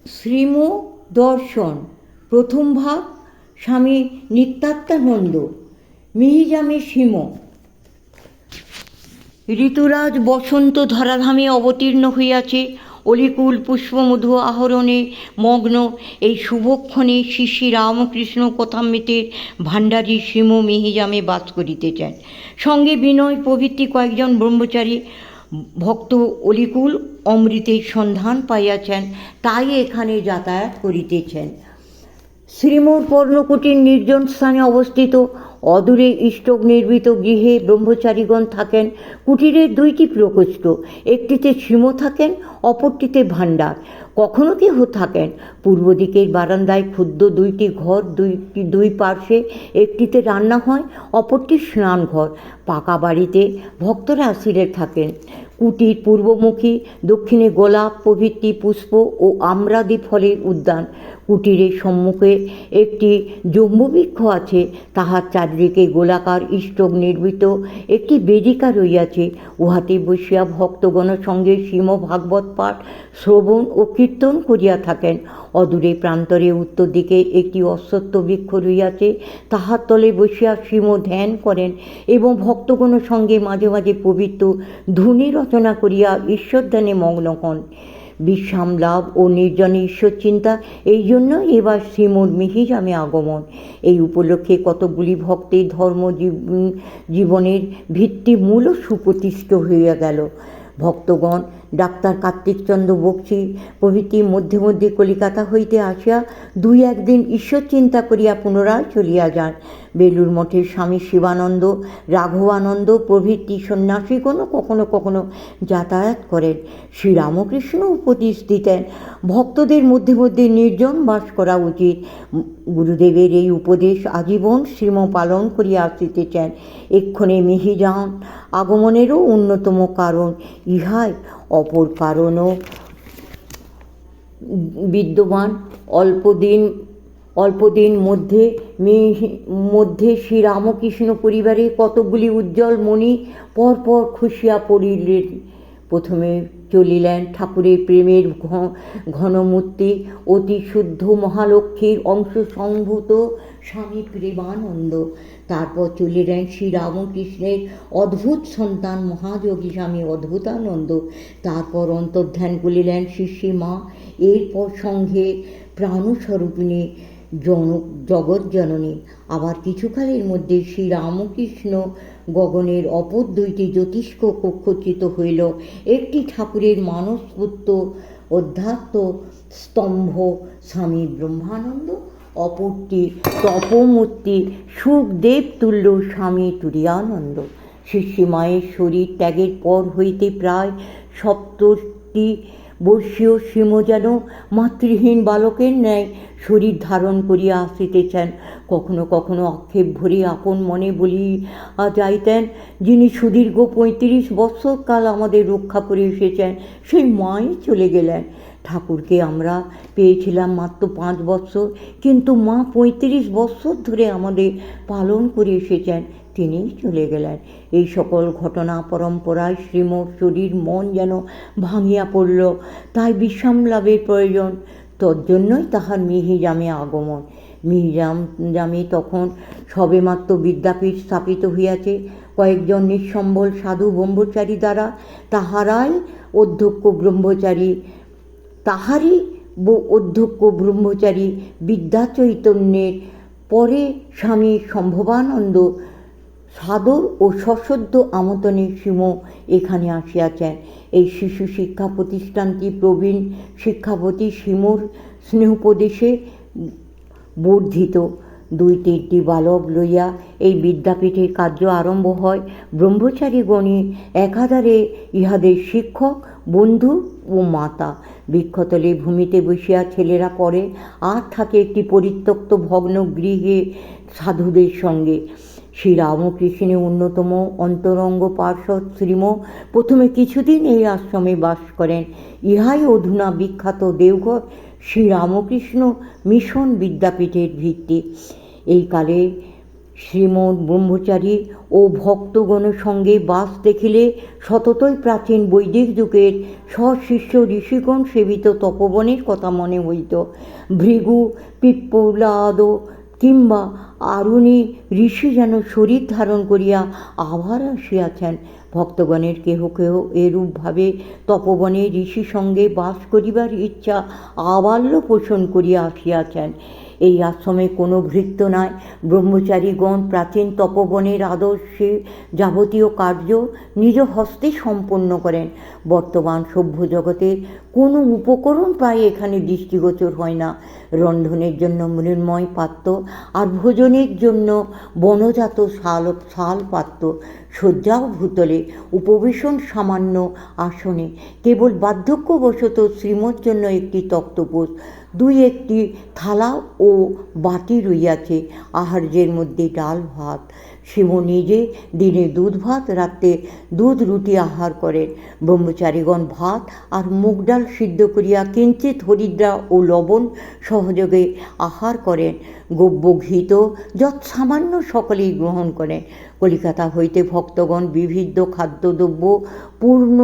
শ্রীম দর্শন প্রথম ভাগ। স্বামী নিত্যানন্দ। মিহিজামে সীম। ঋতুরাজ বসন্ত ধরাধামে অবতীর্ণ হইয়াছে। অলিকুল পুষ্পমধু আহরণে মগ্ন এই শুভক্ষণে শ্রী শ্রী রামকৃষ্ণ কথামৃতের ভাণ্ডারী সীম মিহিজামে বাস করিতেছেন। সঙ্গে বিনয় প্রভৃতি কয়েকজন ব্রহ্মচারী ভক্ত অলিকুল অমৃতের সন্ধান পাইয়াছেন, তাই এখানে যাতায়াত করিতেছেন। শ্রীমোর পর্ণকুটির নির্জন স্থানে অবস্থিত। অদূরে ইষ্টক নির্মিত গৃহে ব্রহ্মচারীগণ থাকেন। কুটিরের দুইটি প্রকোষ্ঠ, একটিতে শ্রীম থাকেন, অপরটিতে ভাণ্ডার। কখনো কেহ থাকেন। পূর্ব দিকের বারান্দায় ক্ষুদ্র দুইটি ঘর, দুই পার্শ্বে একটিতে রান্না হয়, অপরটি স্নানঘর। পাকা বাড়িতে ভক্তরা আসিলে থাকেন। কুটির পূর্বমুখী, দক্ষিণে গোলাপ প্রভৃতি পুষ্প ও আম্রাদি ফলের উদ্যান। কুটিরের সম্মুখে একটি জম্বুবৃক্ষ আছে, তাহার চারিদিকে গোলাকার ইষ্টক নির্মিত একটি বেদিকা রইয়াছে। উহাতে বসিয়া ভক্তগণ সঙ্গে শ্রীম ভাগবত পাঠ, শ্রবণ ও কীর্তন করিয়া থাকেন। অদূরে প্রান্তরে উত্তর দিকে একটি অশ্বত্থ বৃক্ষ রইয়াছে, তাহার তলে বসিয়া শ্রীম ধ্যান করেন এবং ভক্তগণ সঙ্গে মাঝে মাঝে পবিত্র ধুনি রচনা করিয়া ঈশ্বর ধ্যানে মগ্ন হন। বিশ্রাম লাভ ও নির্জনে ঈশ্বর চিন্তা, এই জন্য এবার শ্রীমোর মিহিজামে আগমন। এই উপলক্ষে কতকগুলি ভক্তের ধর্ম জীবনের ভিত্তিমূল সুপ্রতিষ্ঠিত হইয়া গেল। ভক্তগণ ডাক্তার কার্তিকচন্দ্র বক্সী প্রভৃতি মধ্যে মধ্যে কলিকাতা হইতে আসিয়া দুই একদিন ঈশ্বর চিন্তা করিয়া পুনরায় চলিয়া যান। বেলুর মঠের স্বামী শিবানন্দ, রাঘবানন্দ প্রভৃতি সন্ন্যাসীগণও কখনো কখনো যাতায়াত করেন। শ্রীরামকৃষ্ণ উপদেশ দিতেন, ভক্তদের মধ্যে মধ্যে নির্জন বাস করা উচিত। গুরুদেবের এই উপদেশ আজীবন শ্রীম পালন করিয়া আসিতেছেন। এক্ষণে মিহিজাম আগমনেরও অন্যতম কারণ ইহাই, অপর কারণও বিদ্যমান। অল্পদিন মধ্যে শ্রীরামকৃষ্ণ পরিবারে কতকগুলি উজ্জ্বল মণি পরপর খসিয়া পড়িলেন। প্রথমে চলিলেন ঠাকুরের প্রেমের ঘনমূর্তি, অতি শুদ্ধ মহালক্ষ্মীর অংশ সংভূত স্বামী প্রেমানন্দ। তারপর চলিলেন শ্রীরামকৃষ্ণের অদ্ভুত সন্তান মহাযোগী স্বামী অদ্ভুতানন্দ। তারপর অন্তর্ধান করিলেন শ্রী শ্রী মা। এরপর সঙ্গে প্রাণস্বরূপিণী জগজ্জননী। আবার কিছুকালের মধ্যে শ্রীরামকৃষ্ণ গগনের অপর দুইটি জ্যোতিষ্ক কক্ষচিত হইল। একটি ঠাকুরের মানসপুত্র অধ্যাত্ম স্তম্ভ স্বামী ব্রহ্মানন্দ, অপরটি তপমূর্তি সুখদেব তুল্য স্বামী তুরীয়ানন্দ। শ্রী মায়ের শরীর ত্যাগের পর হইতে প্রায় 70 বর্ষীয় শ্রীম যেন মাতৃহীন বালকের ন্যায় শরীর ধারণ করিয়া আসিতেছেন। কখনো কখনো আক্ষেপ ভরে আপন মনে বলিয়া যাইতেন, যিনি সুদীর্ঘ 35 বৎসর কাল আমাদের রক্ষা করে এসেছেন, সেই মাই চলে গেলেন। ঠাকুরকে আমরা পেয়েছিলাম মাত্র 5 বৎসর, কিন্তু মা 35 বৎসর ধরে আমাদের পালন করে এসেছেন, তিনিই চলে গেলেন। এই সকল ঘটনা পরম্পরায় শ্রীমোর শরীর মন যেন ভাঙিয়া পড়ল। তাই বিশ্রাম লাভের প্রয়োজন, তজ্জন্যই তাহার মিহিজামে আগমন। মিহিজামে তখন সবেমাত্র বিদ্যাপীঠ স্থাপিত হইয়াছে কয়েকজন নিঃসম্বল সাধু ব্রহ্মচারী দ্বারা। তাহারই অধ্যক্ষ ব্রহ্মচারী বিদ্যাচৈতন্যের পরে স্বামী সম্ভবানন্দ সাদর ও সশ্রদ্ধ আমন্ত্রণে শ্রীম এখানে আসিয়াছেন। এই শিশু শিক্ষা প্রতিষ্ঠানটি প্রবীণ শিক্ষাপতি শ্রীমোর স্নেহোপদেশে বর্ধিত। 2-3টি বালক লইয়া এই বিদ্যাপীঠের কার্য আরম্ভ হয়। ব্রহ্মচারীগণই একাধারে ইহাদের শিক্ষক, বন্ধু ও মাতা। বৃক্ষতলে ভূমিতে বসিয়া ছেলেরা পড়ে, আর থাকে একটি পরিত্যক্ত ভগ্ন গৃহে সাধুদের সঙ্গে। শ্রীরামকৃষ্ণের অন্যতম অন্তরঙ্গ পার্ষদ শ্রীম প্রথমে কিছুদিন এই আশ্রমে বাস করেন। ইহাই অধুনা বিখ্যাত দেওঘর শ্রীরামকৃষ্ণ মিশন বিদ্যাপীঠের ভিত্তি। এই কালে শ্রীমৎ ব্রহ্মচারী ও ভক্তগণের সঙ্গে বাস দেখিলে সততই প্রাচীন বৈদিক যুগের সশিষ্য ঋষিগণ সেবিত তপবনের কথা মনে হইত। ভৃগু, পিপ্পলাদ কিংবা আরুণী ঋষি যেন শরীর ধারণ করিয়া আবার আসিয়াছেন। ভক্তগণের কেহ কেহ এরূপভাবে তপবনে ঋষি সঙ্গে বাস করিবার ইচ্ছা আবাল্য পোষণ করিয়া আসিয়াছেন। এই আশ্রমে কোনো ভৃত্য নাই। ব্রহ্মচারীগণ প্রাচীন তপবনের আদর্শে যাবতীয় কার্য নিজ হস্তে সম্পন্ন করেন। বর্তমান সভ্য জগতে কোনো উপকরণ প্রায় এখানে দৃষ্টিগোচর হয় না। রন্ধনের জন্য মৃন্ময় পাত্র আর ভোজনের জন্য বনজাত শাল পাত্র, শয্যা ও ভূতলে, উপবেশন সামান্য আসনে, কেবল বার্ধক্যবশত শ্রীমর জন্য একটি তক্তপোষ, দুই একটি থালা ও বাটি রইয়াছে। আহার্যের মধ্যে ডাল ভাত। শিব নিজে দিনে দুধ ভাত, রাত্রে দুধ রুটি আহার করেন। ব্রহ্মচারীগণ ভাত আর মুগ ডাল সিদ্ধ করিয়া কিঞ্চিত হরিদ্রা ও লবণ সহযোগে আহার করেন। গব্য ঘৃত যৎ সামান্য সকলেই গ্রহণ করেন। কলিকাতা হইতে ভক্তগণ বিবিধ খাদ্যদ্রব্য পূর্ণ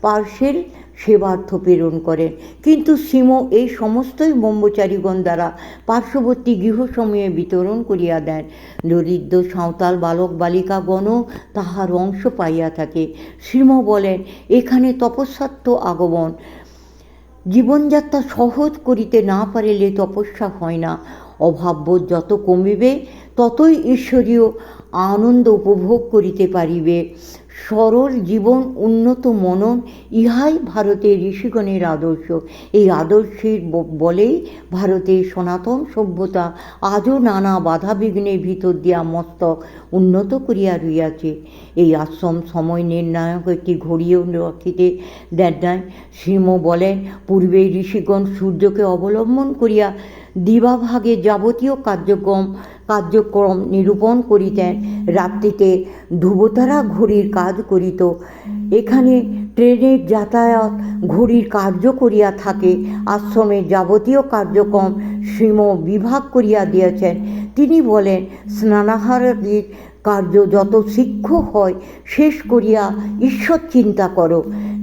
পার্সেল সেবার্থ প্রেরণ করেন, কিন্তু শ্রীম এই সমস্তই ব্রহ্মচারীগণ দ্বারা পার্শ্ববর্তী গৃহসমূহে বিতরণ করিয়া দেন। দরিদ্র সাঁওতাল বালক বালিকাগণও তাহার অংশ পাইয়া থাকে। শ্রীম বলেন, এখানে তপস্যার্থ আগমন। জীবনযাত্রা সহজ করিতে না পারিলে তপস্যা হয় না। অভাববোধ যত কমিবে ততই ঈশ্বরীয় আনন্দ উপভোগ করিতে পারিবে। সরল জীবন, উন্নত মনন, ইহাই ভারতের ঋষিগণের আদর্শ। এই আদর্শের বলেই ভারতের সনাতন সভ্যতা আজও নানা বাধাবিঘ্নের ভিতর দিয়া মস্তক উন্নত করিয়া রইয়াছে। এই আশ্রম সময় নির্ণায়ক একটি ঘড়িও রাখিতে দেন নাই। শ্রীম বলেন, পূর্বে ঋষিগণ সূর্যকে অবলম্বন করিয়া দিবাভাগে যাবতীয় কার্যক্রম নিরূপণ করিতেন। রাত্রিতে ধ্রুবতারা ঘড়ির কাজ করিত। এখানে ট্রেনের যাতায়াত ঘড়ির কার্য করিয়া থাকে। আশ্রমের যাবতীয় কার্যক্রম শ্রীম বিভাগ করিয়া দিয়েছেন। তিনি বলেন, স্নানাহারাদির কার্য যত শীঘ্র হয় শেষ করিয়া ঈশ্বর চিন্তা করো।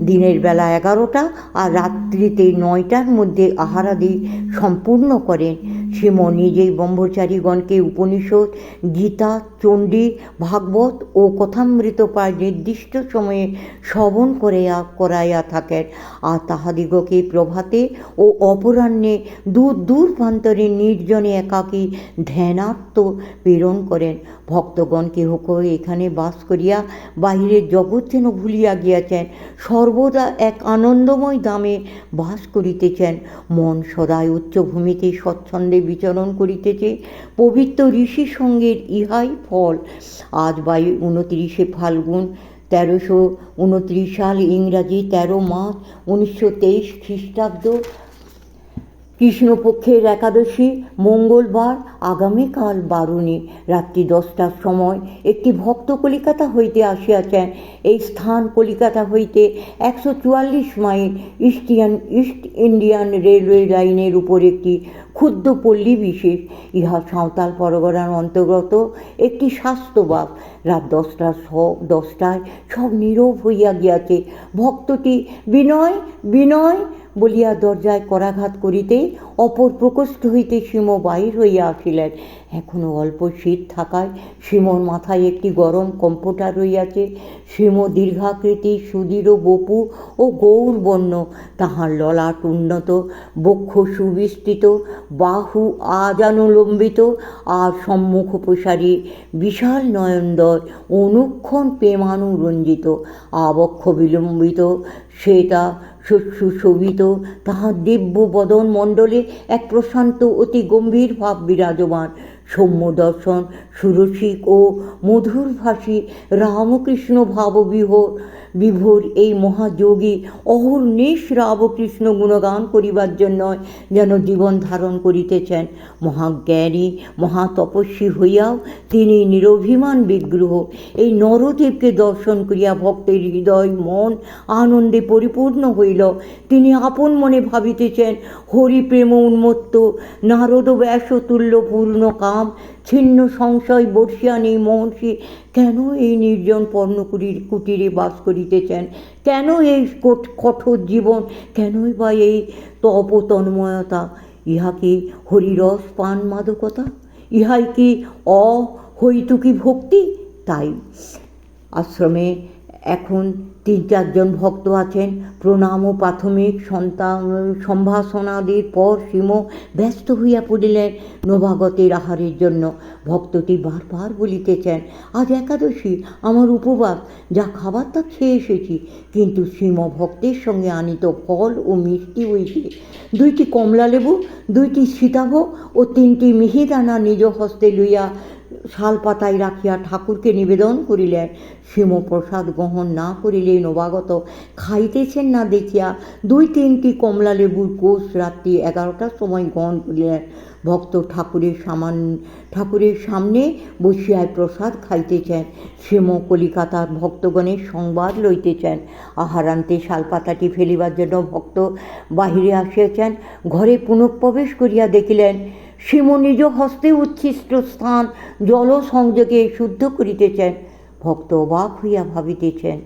দিনের বেলা 11টা আর রাত্রিতে 9টার মধ্যে আহারাদি সম্পূর্ণ করেন। শ্রীম নিজেই ব্রহ্মচারীগণকে উপনিষদ, গীতা, চণ্ডী, ভাগবত ও কথামৃত প্রায় নির্দিষ্ট সময়ে শ্রবণ করাইয়া থাকেন, আর তাহাদিগকে প্রভাতে ও অপরাহ্নে দূর প্রান্তরে নির্জনে একাকী ধ্যানার্থ প্রেরণ করেন। ভক্তগণ কেহ কেহ এখানে বাস করিয়া বাহিরের জগৎ যেন ভুলিয়া গিয়াছেন, সর্বদা এক আনন্দময় ধামে বাস করিতেছেন। মন সদাই উচ্চভূমিতে স্বচ্ছন্দে বিচরণ করিতেছে। পবিত্র ঋষি সঙ্গের ইহাই ফল। আজ 29 ফাল্গুন 1329 সাল, ইংরাজি 13 মার্চ 1923 খ্রিস্টাব্দ, কৃষ্ণপক্ষের একাদশী, মঙ্গলবার। আগামীকাল বারুণী রাত্রি 10টার সময় একটি ভক্ত কলিকাতা হইতে আসিয়াছেন। এই স্থান কলিকাতা হইতে 144 মাইল ইস্ট ইন্ডিয়ান রেলওয়ে লাইনের উপর একটি ক্ষুদ্র পল্লী বিশেষ। ইহা সাঁওতাল পরগনার অন্তর্গত একটি স্বাস্থ্যবাগ। রাত 10টায় সব নীরব হইয়া গিয়াছে। ভক্তটি বিনয় বিনয় বলিয়া দরজায় করাঘাত করিতেই অপর প্রকোষ্ঠ হইতে শ্রীম বাহির হইয়া আসিলেন। এখনও অল্প শীত থাকায় শ্রীমর মাথায় একটি গরম কম্ফোটার রইয়াছে। শ্রীম দীর্ঘাকৃতি, সুদৃঢ় বপু ও গৌরবর্ণ। তাহার ললাট উন্নত, বক্ষ সুবিস্তৃত, বাহু আজানুলম্বিত আর সম্মুখ প্রসারী, বিশাল নয়নদ্বয় অনুক্ষণ প্রেমানুরঞ্জিত, আবক্ষ বিলম্বিত, শ্বেতা সুশোভিত। তাহার দিব্য বদন মণ্ডলে এক প্রশান্ত অতি গম্ভীর ভাব বিরাজমান। সৌম্য দর্শন, সুরসিক ও মধুরভাষী রামকৃষ্ণ বিভোর এই মহাযোগী অহর্নিশ রামকৃষ্ণ গুণগান করিবার জন্য যেন জীবন ধারণ করিতেছেন। মহাজ্ঞানী মহাতপস্বী হইয়াও তিনি নিরভিমান বিগ্রহ। এই নরদেবকে দর্শন করিয়া ভক্তের হৃদয় মন আনন্দে পরিপূর্ণ হইল। তিনি আপন মনে ভাবিতেছেন, হরিপ্রেম উন্মত্ত নারদ ব্যাস তুল্য পূর্ণ কাম ছিন্ন সংশয় বর্ষিয়া নেই মহর্ষি কেন এই নির্জন পর্ণকুটির কুটিরে বাস করিতেছেন, কেন এই কঠোর জীবন, কেনই বা এই তপতন্ময়তা? ইহা কি হরিরস পান মাদকতা? ইহাই কি অহৈতুকী ভক্তি? তাই আশ্রমে এখন 3-4জন ভক্ত আছেন। প্রণাম ও প্রাথমিক সম্ভাষণাদির পর শ্রীম ব্যস্ত হইয়া পড়িলেন নবাগতের আহারের জন্য। ভক্তটি বারবার বলিতেছেন, আজ একাদশী, আমার উপবাস, যা খাবার তা খেয়ে এসেছি। কিন্তু শ্রীম ভক্তের সঙ্গে আনিত ফল ও মিষ্টি হইতে 2টি কমলালেবু, 2টি সীতাভোগ ও 3টি মিহিদানা নিজ হস্তে লইয়া শালপাতায় রাখিয়া ঠাকুরকে নিবেদন করিলেন। শ্রীম প্রসাদ গ্রহণ না করিলে নবাগত খাইতেছেন না দেখিয়া 2-3টি কমলা লেবুর কোষ রাত্রি 11টার সময় গ্রহণ করিলেন। ভক্ত ঠাকুরের সামনে বসিয়ায় প্রসাদ খাইতেছেন। শ্রীম কলিকাতার ভক্তগণের সংবাদ লইতেছেন। আহারান্তে শালপাতাটি ফেলিবার জন্য ভক্ত বাহিরে আসিয়াছেন। ঘরে পুনঃপ্রবেশ করিয়া দেখিলেন শ্রীম নিজ হস্তে উচ্ছিষ্ট স্থান জল সংযোগে শুদ্ধ করিতেছেন। ভক্ত অবাক হইয়া ভাবিতেছেন,